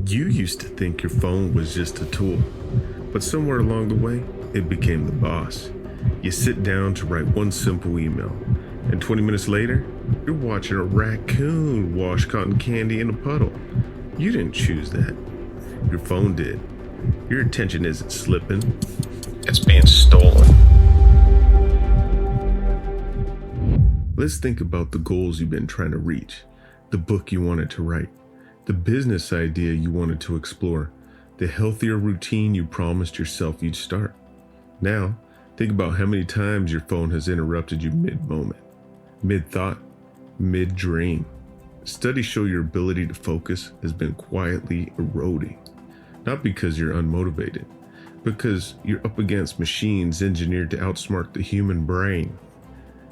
You used to think your phone was just a tool, but somewhere along the way, it became the boss. You sit down to write one simple email, and 20 minutes later, you're watching a raccoon wash cotton candy in a puddle. You didn't choose that. Your phone did. Your attention isn't slipping, it's being stolen. Let's think about the goals you've been trying to reach, the book you wanted to write, the business idea you wanted to explore, the healthier routine you promised yourself you'd start. Now, think about how many times your phone has interrupted you mid-moment, mid-thought, mid-dream. Studies show your ability to focus has been quietly eroding, not because you're unmotivated, because you're up against machines engineered to outsmart the human brain.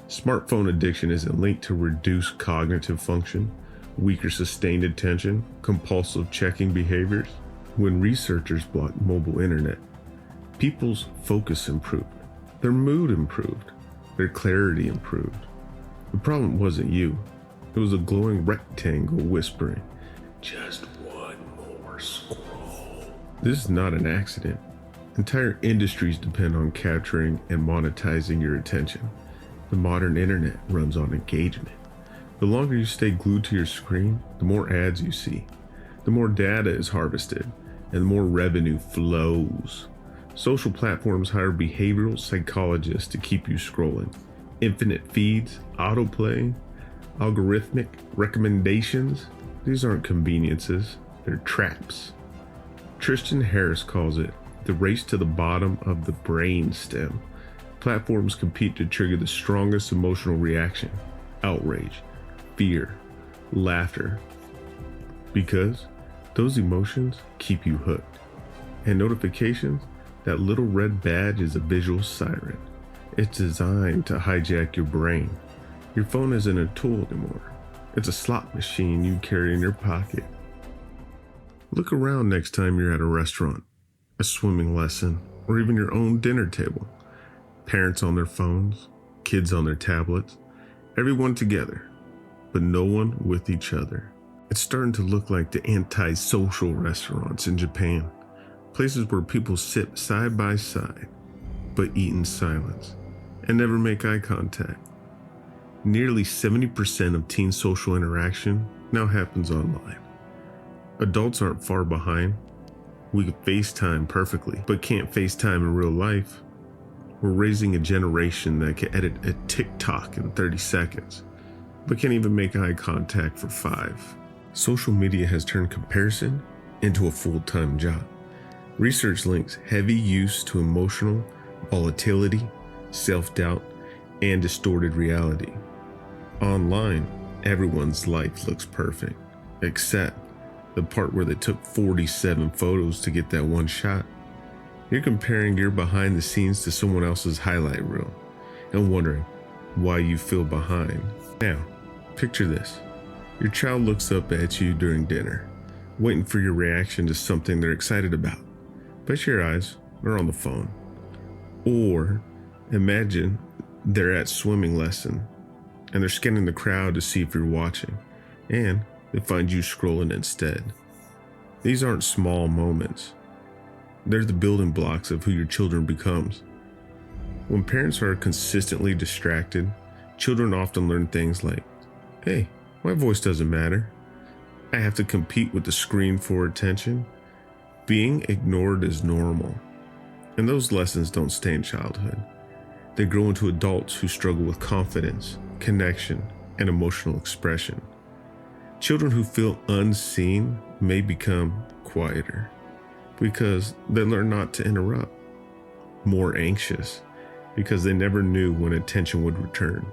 Smartphone addiction isn't linked to reduced cognitive function, weaker sustained attention, compulsive checking behaviors. When researchers blocked mobile internet, people's focus improved, their mood improved, their clarity improved. The problem wasn't you. It was a glowing rectangle whispering, "Just one more scroll." This is not an accident. Entire industries depend on capturing and monetizing your attention. The modern internet runs on engagement. The longer you stay glued to your screen, the more ads you see, the more data is harvested, and the more revenue flows. Social platforms hire behavioral psychologists to keep you scrolling. Infinite feeds, autoplay, algorithmic recommendations. These aren't conveniences, they're traps. Tristan Harris calls it the race to the bottom of the brain stem. Platforms compete to trigger the strongest emotional reaction: outrage, fear, laughter. Because those emotions keep you hooked. And notifications, that little red badge is a visual siren. It's designed to hijack your brain. Your phone isn't a tool anymore. It's a slot machine you carry in your pocket. Look around next time you're at a restaurant, a swimming lesson, or even your own dinner table. Parents on their phones, kids on their tablets, everyone together, but no one with each other. It's starting to look like the anti-social restaurants in Japan, places where people sit side by side, but eat in silence and never make eye contact. Nearly 70% of teen social interaction now happens online. Adults aren't far behind. We can FaceTime perfectly, but can't FaceTime in real life. We're raising a generation that can edit a TikTok in 30 seconds, but can't even make eye contact for 5. Social media has turned comparison into a full-time job. Research links heavy use to emotional volatility, self-doubt, and distorted reality. Online, everyone's life looks perfect, except the part where they took 47 photos to get that one shot. You're comparing your behind the scenes to someone else's highlight reel and wondering why you feel behind. Now, picture this. Your child looks up at you during dinner, waiting for your reaction to something they're excited about. But your eyes are on the phone. Or imagine they're at swimming lesson and they're scanning the crowd to see if you're watching, and they find you scrolling instead. These aren't small moments. They're the building blocks of who your children becomes. When parents are consistently distracted, children often learn things like, "Hey, my voice doesn't matter. I have to compete with the screen for attention." Being ignored is normal. And those lessons don't stay in childhood. They grow into adults who struggle with confidence, connection, and emotional expression. Children who feel unseen may become quieter because they learn not to interrupt, more anxious because they never knew when attention would return,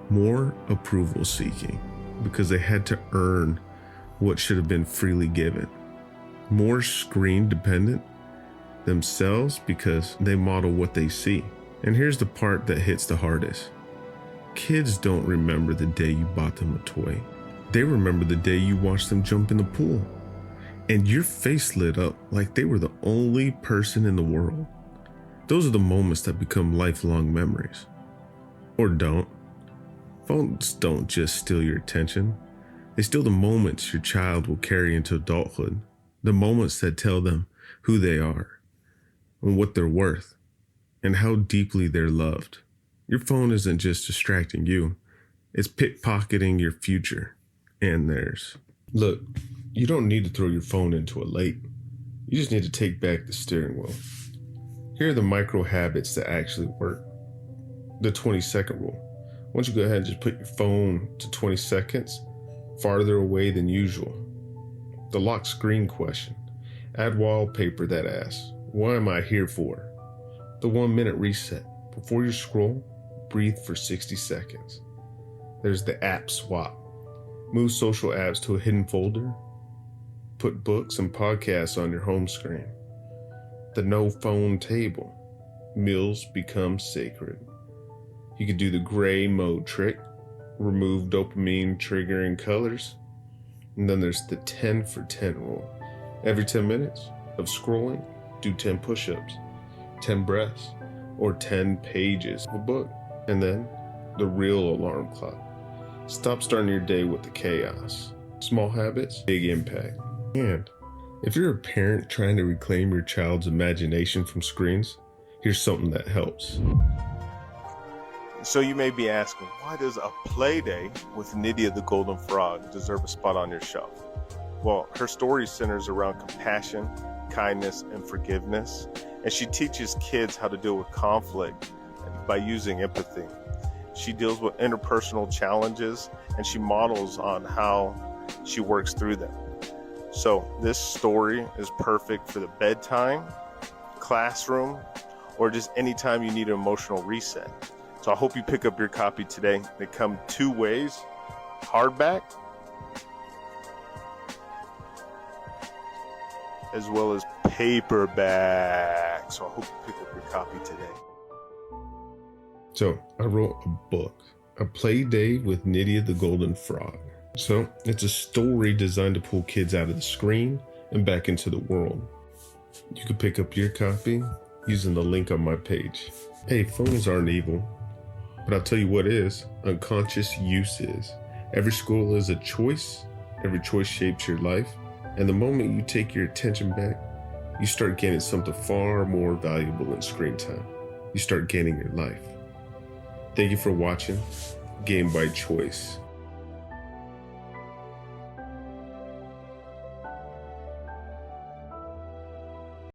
more approval seeking because they had to earn what should have been freely given, more screen dependent themselves because they model what they see. And here's the part that hits the hardest. Kids don't remember the day you bought them a toy. They remember the day you watched them jump in the pool and your face lit up like they were the only person in the world. Those are the moments that become lifelong memories. Or don't. Phones don't just steal your attention. They steal the moments your child will carry into adulthood. the moments that tell them who they are and what they're worth and how deeply they're loved. Your phone isn't just distracting you, it's pickpocketing your future and theirs. Look, you don't need to throw your phone into a lake. You just need to take back the steering wheel. Here are the micro habits that actually work. The 20-second rule. Once you go ahead and just put your phone to 20 seconds farther away than usual. The lock screen question. Add wallpaper that asks, what am I here for? The 1-minute reset. Before you scroll, breathe for 60 seconds. There's the app swap. Move social apps to a hidden folder. Put books and podcasts on your home screen. The no phone table. Meals become sacred. You could do the gray mode trick. Remove dopamine triggering colors. And then there's the 10 for 10 rule. Every 10 minutes of scrolling, do 10 push-ups, 10 breaths, or 10 pages of a book. And then the real alarm clock. Stop starting your day with the chaos. Small habits, big impact. And if you're a parent trying to reclaim your child's imagination from screens, here's something that helps. So you may be asking, why does a play day with Nydia the Golden Frog deserve a spot on your shelf? Well, her story centers around compassion, kindness, and forgiveness, and she teaches kids how to deal with conflict by using empathy. She deals with interpersonal challenges, and she models on how she works through them. So this story is perfect for the bedtime, classroom, or just anytime you need an emotional reset. So I hope you pick up your copy today. They come 2 ways, hardback, as well as paperback. So I hope you pick up your copy today. So I wrote a book, A Play Day with Nydia the Golden Frog. So it's a story designed to pull kids out of the screen and back into the world. You can pick up your copy using the link on my page. Hey, phones aren't evil, but I'll tell you what is, unconscious use is. Every scroll is a choice, every choice shapes your life, and the moment you take your attention back, you start gaining something far more valuable than screen time. You start gaining your life. Thank you for watching Game by Choice.